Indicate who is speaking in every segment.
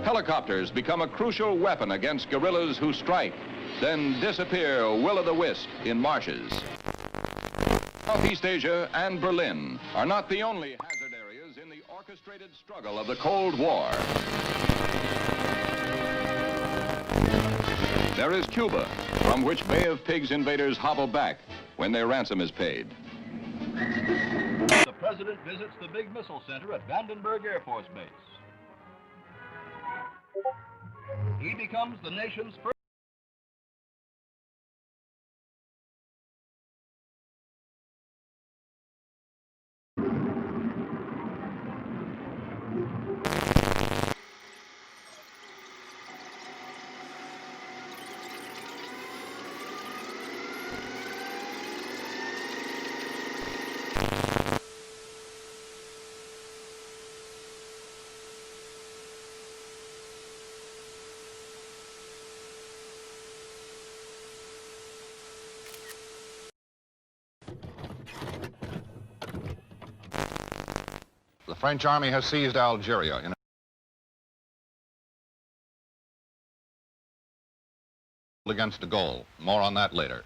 Speaker 1: Helicopters become a crucial weapon against guerrillas who strike, then disappear will-o'-the-wisp in marshes. Southeast Asia and Berlin are not the only hazard areas in the orchestrated struggle of the Cold War. There is Cuba, from which Bay of Pigs invaders hobble back when their ransom is paid.
Speaker 2: The President visits the big missile center at Vandenberg Air Force Base. He becomes the nation's first
Speaker 3: The French army has seized Algeria against de Gaulle. More on that later.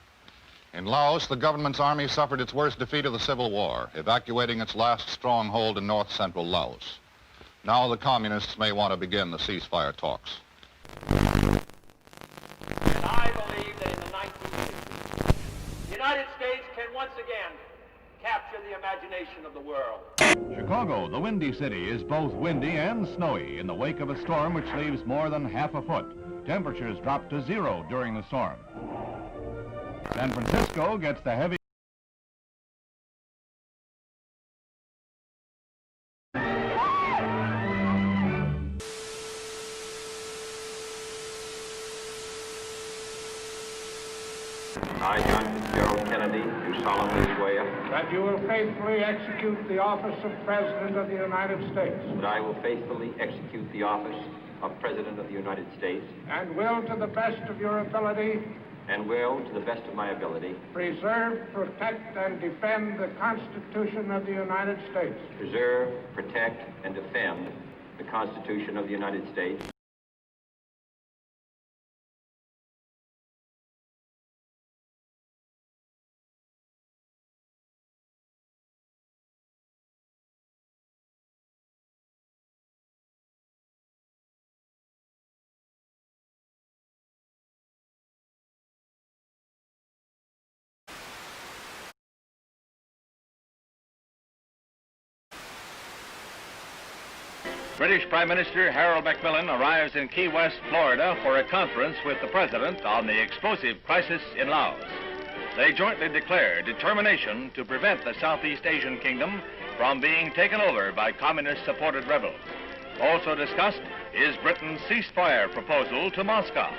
Speaker 3: In Laos, the government's army suffered its worst defeat of the Civil War, evacuating its last stronghold in north-central Laos. Now the communists may want to begin the ceasefire talks.
Speaker 4: And I believe that in the 1950s, the United States can once again capture the imagination of the world.
Speaker 2: Chicago, the Windy City, is both windy and snowy in the wake of a storm which leaves more than half a foot. Temperatures drop to 0 during the storm. San Francisco gets the heavy
Speaker 5: I, John Fitzgerald Kennedy, do solemnly swear
Speaker 6: that you will faithfully execute the office of President of the United States
Speaker 5: that I will faithfully execute the office of President of the United States
Speaker 6: and will, to the best of your ability,
Speaker 5: and will, to the best of my ability,
Speaker 6: preserve, protect, and defend the Constitution of the United States.
Speaker 5: preserve, protect, and defend the Constitution of the United States.
Speaker 7: British Prime Minister Harold Macmillan arrives in Key West, Florida for a conference with the President on the explosive crisis in Laos. They jointly declare determination to prevent the Southeast Asian kingdom from being taken over by communist-supported rebels. Also discussed is Britain's ceasefire proposal to Moscow.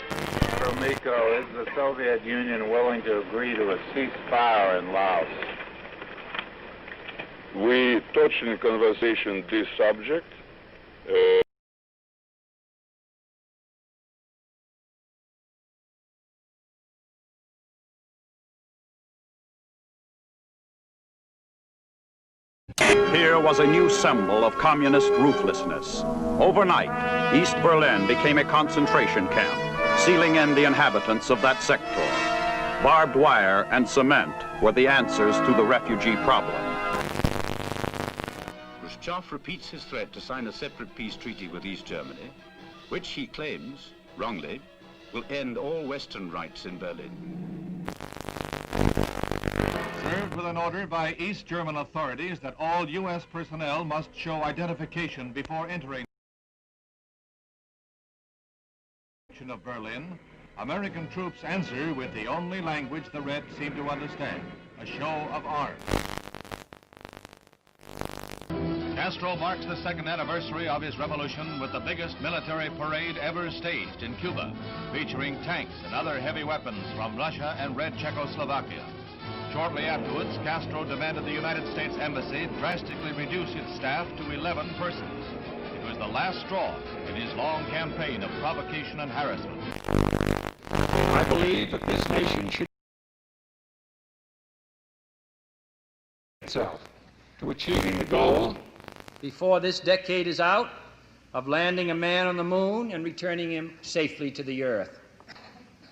Speaker 8: Gromyko, is the Soviet Union willing to agree to a ceasefire in Laos?
Speaker 9: We touched in conversation this subject.
Speaker 10: Here was a new symbol of communist ruthlessness. Overnight, East Berlin became a concentration camp, sealing in the inhabitants of that sector. Barbed wire and cement were the answers to the refugee problem.
Speaker 11: Khrushchev repeats his threat to sign a separate peace treaty with East Germany, which he claims, wrongly, will end all Western rights in Berlin.
Speaker 2: served with an order by East German authorities that all U.S. personnel must show identification before entering of Berlin. American troops answer with the only language the Reds seem to understand, a show of arms. Castro marks the second anniversary of his revolution with the biggest military parade ever staged in Cuba, featuring tanks and other heavy weapons from Russia and Red Czechoslovakia. Shortly afterwards, Castro demanded the United States Embassy drastically reduce its staff to 11 persons. It was the last straw in his long campaign of provocation and harassment.
Speaker 12: I believe that this nation should itself to achieving the goal.
Speaker 13: Before this decade is out, of landing a man on the moon and returning him safely to the Earth.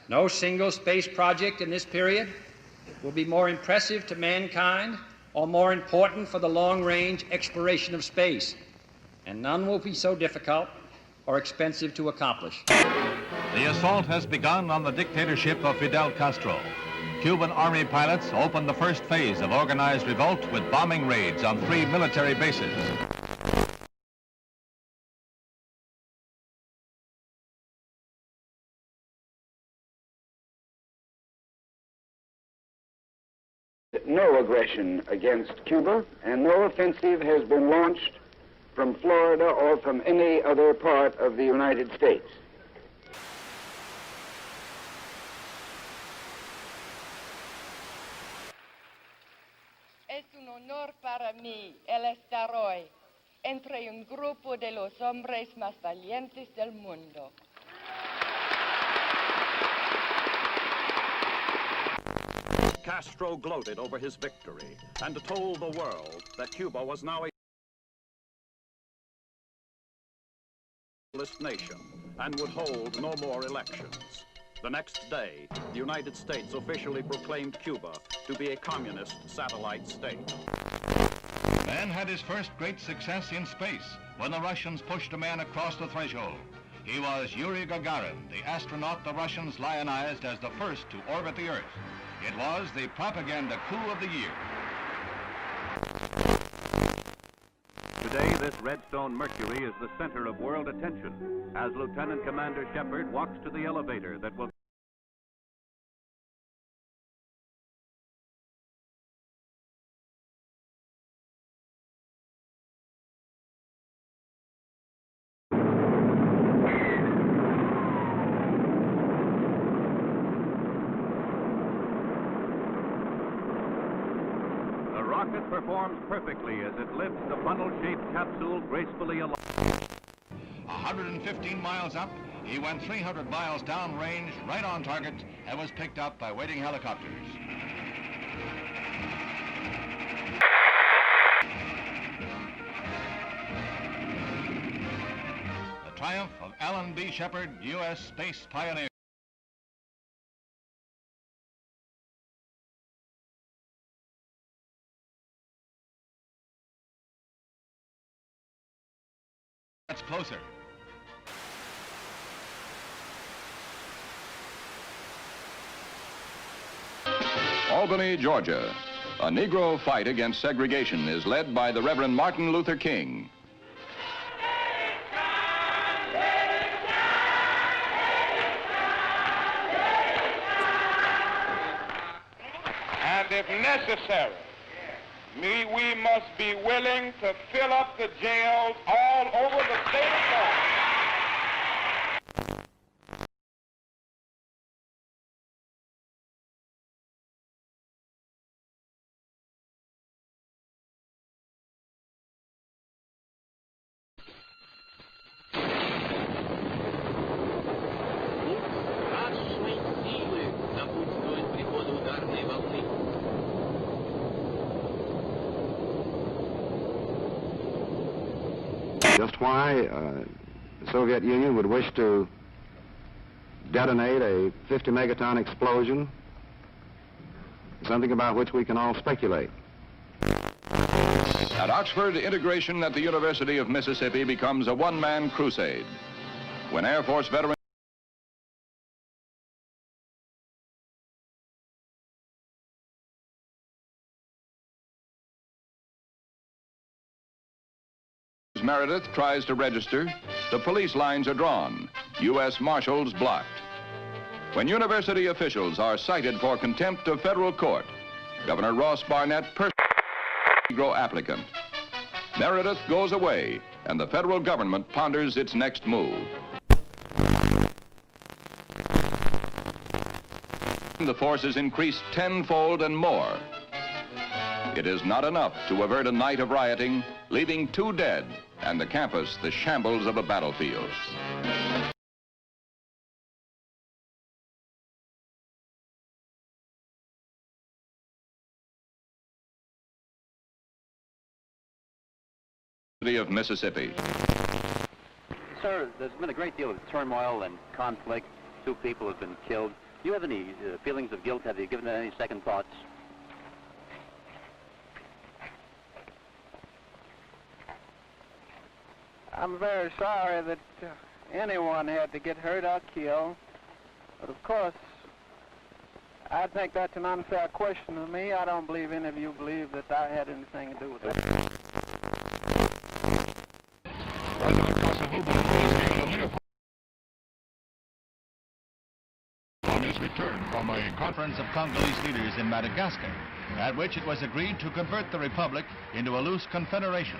Speaker 13: No single space project in this period will be more impressive to mankind or more important for the long-range exploration of space, and none will be so difficult or expensive to accomplish.
Speaker 2: The assault has begun on the dictatorship of Fidel Castro. Cuban Army pilots opened the first phase of organized revolt with bombing raids on 3 military bases.
Speaker 14: No aggression against Cuba, and no offensive has been launched from Florida or from any other part of the United States.
Speaker 15: Es un honor para mí el estar hoy entre un grupo de los hombres más valientes del mundo.
Speaker 10: Castro gloated over his victory and told the world that Cuba was now a socialist nation and would hold no more elections. The next day, the United States officially proclaimed Cuba to be a communist satellite state.
Speaker 2: Man had his first great success in space when the Russians pushed a man across the threshold. He was Yuri Gagarin, the astronaut the Russians lionized as the first to orbit the Earth. It was the propaganda coup of the year.
Speaker 16: Today, this Redstone Mercury is the center of world attention as Lieutenant Commander Shepard walks to the elevator that will rocket performs perfectly as it lifts the funnel-shaped capsule gracefully along.
Speaker 2: 115 miles up, he went 300 miles downrange, right on target, and was picked up by waiting helicopters. The triumph of Alan B. Shepard, U.S. space pioneer. That's closer.
Speaker 1: Albany, Georgia. A Negro fight against segregation is led by the Reverend Martin Luther King.
Speaker 6: And if necessary, we must be willing to fill up the jails all over the state of Florida.
Speaker 17: Just why the Soviet Union would wish to detonate a 50 megaton explosion, something about which we can all speculate.
Speaker 1: At Oxford, integration at the University of Mississippi becomes a one-man crusade. When Air Force veterans Meredith tries to register, the police lines are drawn, U.S. Marshals blocked. When university officials are cited for contempt of federal court, Governor Ross Barnett personally Negro applicant. Meredith goes away, and the federal government ponders its next move. The forces increased tenfold and more. It is not enough to avert a night of rioting, leaving 2 dead, and the campus the shambles of a battlefield. Of Mississippi.
Speaker 18: sir, there's been a great deal of turmoil and conflict. 2 people have been killed. Do you have any feelings of guilt? Have you given it any second thoughts?
Speaker 19: I'm very sorry that anyone had to get hurt or killed. But of course, I think that's an unfair question to me. I don't believe any of you believe that I had anything to do with that.
Speaker 2: On his return from a conference of Congolese leaders in Madagascar, at which it was agreed to convert the republic into a loose confederation.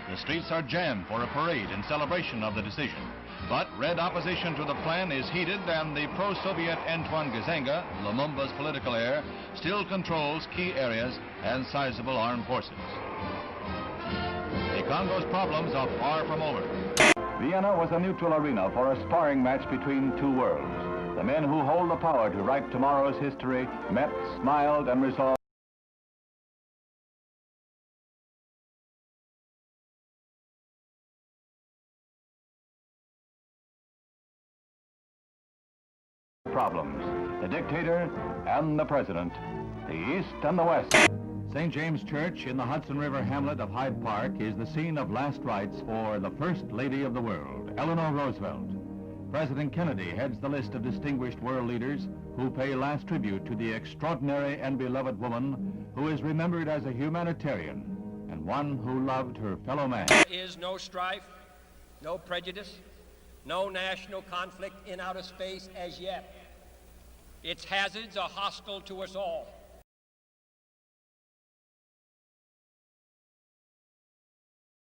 Speaker 2: The streets are jammed for a parade in celebration of the decision. But red opposition to the plan is heated, and the pro-Soviet Antoine Gizenga, Lumumba's political heir, still controls key areas and sizable armed forces. The Congo's problems are far from over.
Speaker 20: Vienna was a neutral arena for a sparring match between 2 worlds. The men who hold the power to write tomorrow's history met, smiled, and resolved problems. The dictator and the president, the East and the West.
Speaker 2: St. James Church in the Hudson River hamlet of Hyde Park is the scene of last rites for the First Lady of the World, Eleanor Roosevelt. President Kennedy heads the list of distinguished world leaders who pay last tribute to the extraordinary and beloved woman who is remembered as a humanitarian and one who loved her fellow man.
Speaker 13: There is no strife, no prejudice, no national conflict in outer space as yet. Its hazards are hostile to us all.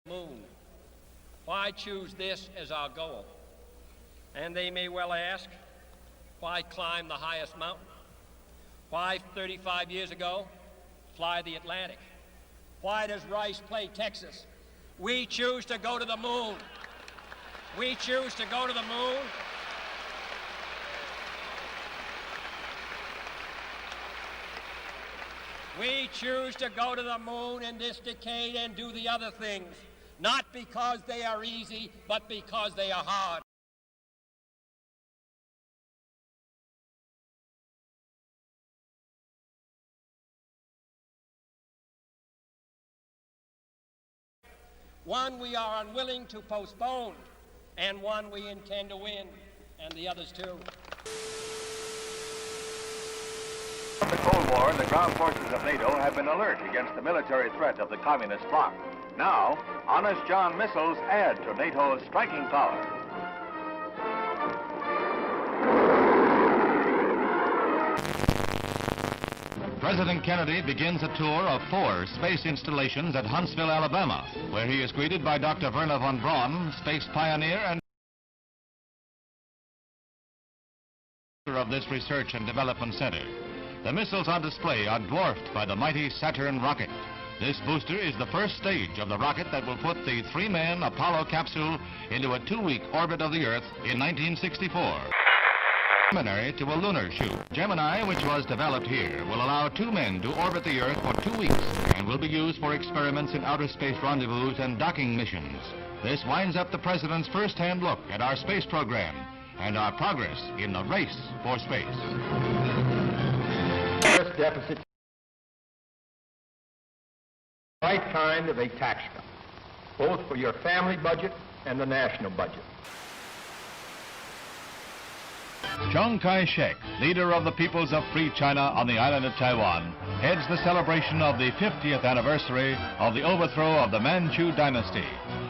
Speaker 13: Moon. Why choose this as our goal? And they may well ask, why climb the highest mountain? Why 35 years ago fly the Atlantic? Why does Rice play Texas? We choose to go to the moon. We choose to go to the moon. We choose to go to the moon in this decade and do the other things, not because they are easy, but because they are hard. One we are unwilling to postpone, and one we intend to win, and the others too.
Speaker 7: The Cold War, the ground forces of NATO have been alert against the military threat of the communist bloc. Now, Honest John missiles add to NATO's striking power.
Speaker 2: President Kennedy begins a tour of 4 space installations at Huntsville, Alabama, where he is greeted by Dr. Wernher von Braun, space pioneer and of this research and development center. The missiles on display are dwarfed by the mighty Saturn rocket. This booster is the first stage of the rocket that will put the 3-man Apollo capsule into a 2-week orbit of the Earth in 1964. Preliminary to a lunar shoot. Gemini, which was developed here, will allow 2 men to orbit the Earth for 2 weeks and will be used for experiments in outer space rendezvous and docking missions. This winds up the President's first-hand look at our space program and our progress in the race for space.
Speaker 21: First deficit, right kind of a tax cut, both for your family budget and the national budget.
Speaker 2: Chiang Kai-shek, leader of the peoples of Free China on the island of Taiwan, heads the celebration of the 50th anniversary of the overthrow of the Manchu dynasty.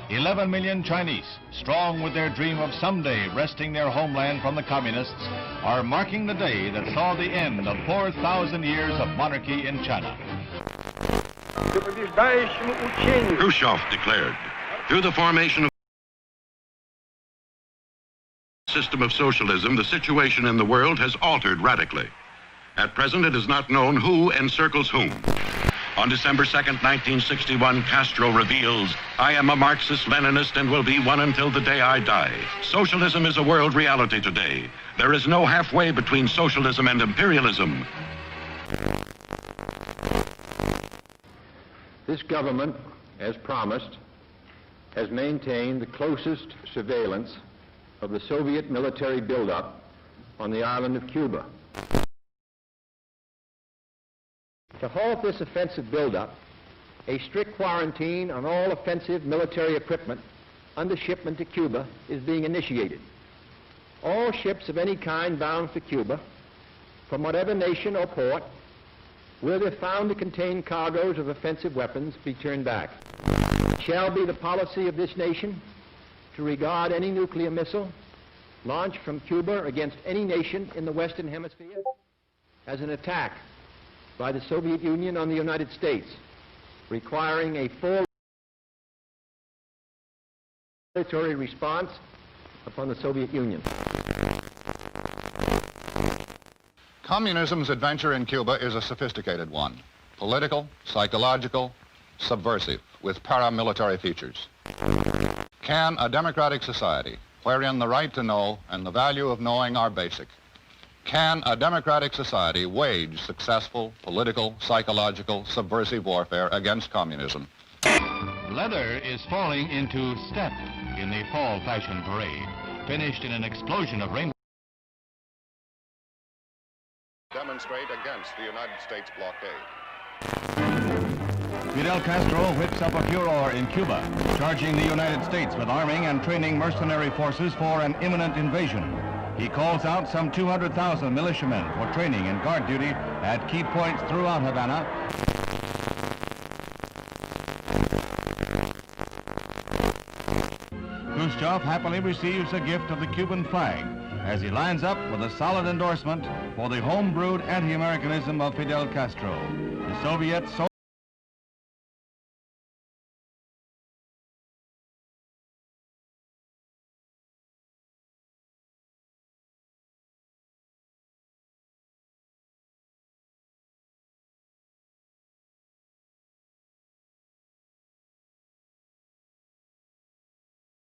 Speaker 2: 11 million Chinese, strong with their dream of someday wresting their homeland from the communists, are marking the day that saw the end of 4,000 years of monarchy in China.
Speaker 22: Khrushchev declared, through the formation of system of socialism, the situation in the world has altered radically. At present, it is not known who encircles whom. On December 2nd, 1961, Castro reveals, I am a Marxist-Leninist and will be one until the day I die. Socialism is a world reality today. There is no halfway between socialism and imperialism.
Speaker 21: This government, as promised, has maintained the closest surveillance of the Soviet military buildup on the island of Cuba. To halt this offensive buildup, a strict quarantine on all offensive military equipment under shipment to Cuba is being initiated. All ships of any kind bound for Cuba, from whatever nation or port, where they're found to contain cargoes of offensive weapons, be turned back. It shall be the policy of this nation to regard any nuclear missile launched from Cuba against any nation in the Western Hemisphere as an attack by the Soviet Union on the United States, requiring a full military response upon the Soviet Union.
Speaker 3: Communism's adventure in Cuba is a sophisticated one. Political, psychological, subversive, with paramilitary features. Can a democratic society, wherein the right to know and the value of knowing are basic, can a democratic society wage successful political, psychological, subversive warfare against communism?
Speaker 2: Leather is falling into step in the fall fashion parade, finished in an explosion of rainbow.
Speaker 3: Demonstrate against the United States blockade.
Speaker 2: Fidel Castro whips up a furor in Cuba, charging the United States with arming and training mercenary forces for an imminent invasion. He calls out some 200,000 militiamen for training and guard duty at key points throughout Havana. Khrushchev happily receives a gift of the Cuban flag as he lines up with a solid endorsement for the home-brewed anti-Americanism of Fidel Castro. The Soviets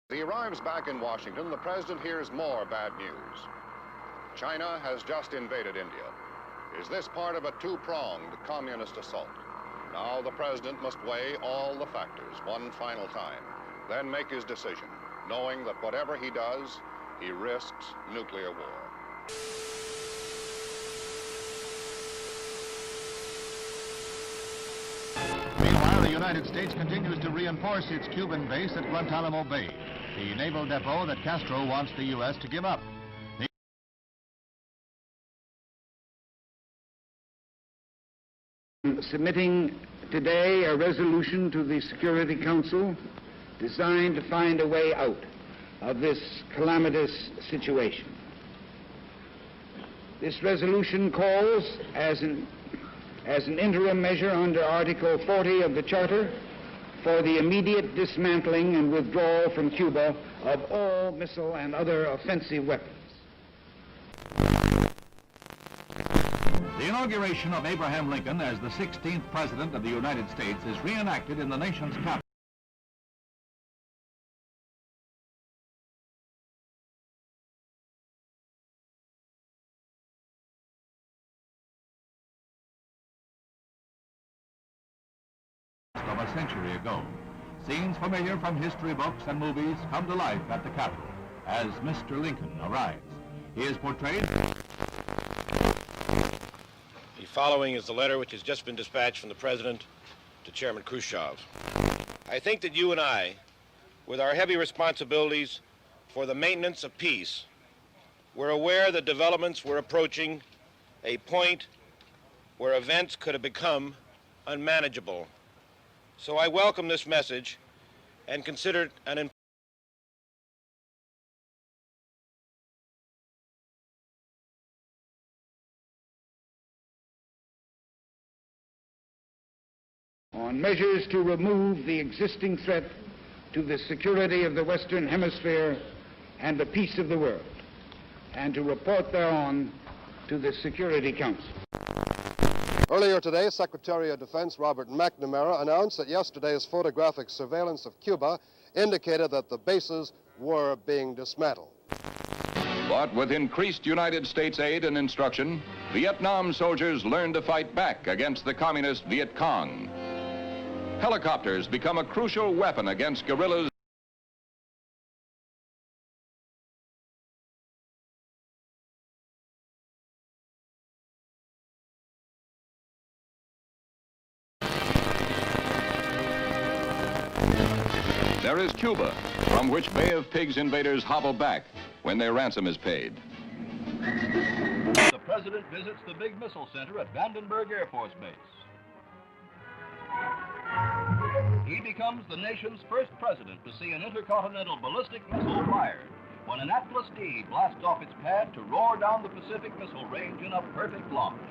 Speaker 3: As he arrives back in Washington, the president hears more bad news. China has just invaded India. Is this part of a two-pronged communist assault? Now the president must weigh all the factors one final time, then make his decision, knowing that whatever he does, he risks nuclear war.
Speaker 2: Meanwhile, the United States continues to reinforce its Cuban base at Guantanamo Bay, the naval depot that Castro wants the U.S. to give up.
Speaker 14: Submitting today a resolution to the Security Council designed to find a way out of this calamitous situation. This resolution calls, as an interim measure under Article 40 of the Charter, for the immediate dismantling and withdrawal from Cuba of all missile and other offensive weapons.
Speaker 2: The inauguration of Abraham Lincoln as the 16th President of the United States is reenacted in the nation's capital. Of a century ago. Scenes familiar from history books and movies come to life at the Capitol as Mr. Lincoln arrives. He is portrayed.
Speaker 4: The following is the letter which has just been dispatched from the President to Chairman Khrushchev. I think that you and I, with our heavy responsibilities for the maintenance of peace, were aware that developments were approaching a point where events could have become unmanageable. So I welcome this message and consider it an important.
Speaker 14: On measures to remove the existing threat to the security of the Western Hemisphere and the peace of the world, and to report thereon to the Security Council.
Speaker 23: Earlier today, Secretary of Defense Robert McNamara announced that yesterday's photographic surveillance of Cuba indicated that the bases were being dismantled.
Speaker 1: But with increased United States aid and instruction, Vietnam soldiers learned to fight back against the communist Viet Cong. Helicopters become a crucial weapon against guerrillas. There is Cuba, from which Bay of Pigs invaders hobble back when their ransom is paid.
Speaker 5: The president visits the big missile center at Vandenberg Air Force Base. He becomes the nation's first president to see an intercontinental ballistic missile fired when an Atlas D blasts off its pad to roar down the Pacific Missile Range in a perfect launch.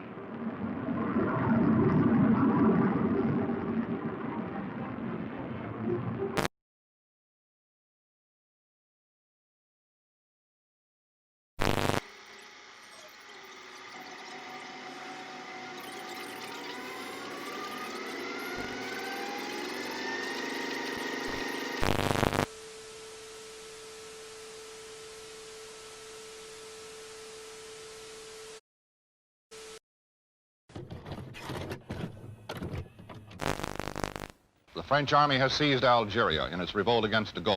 Speaker 3: The French army has seized Algeria in its revolt against de Gaulle.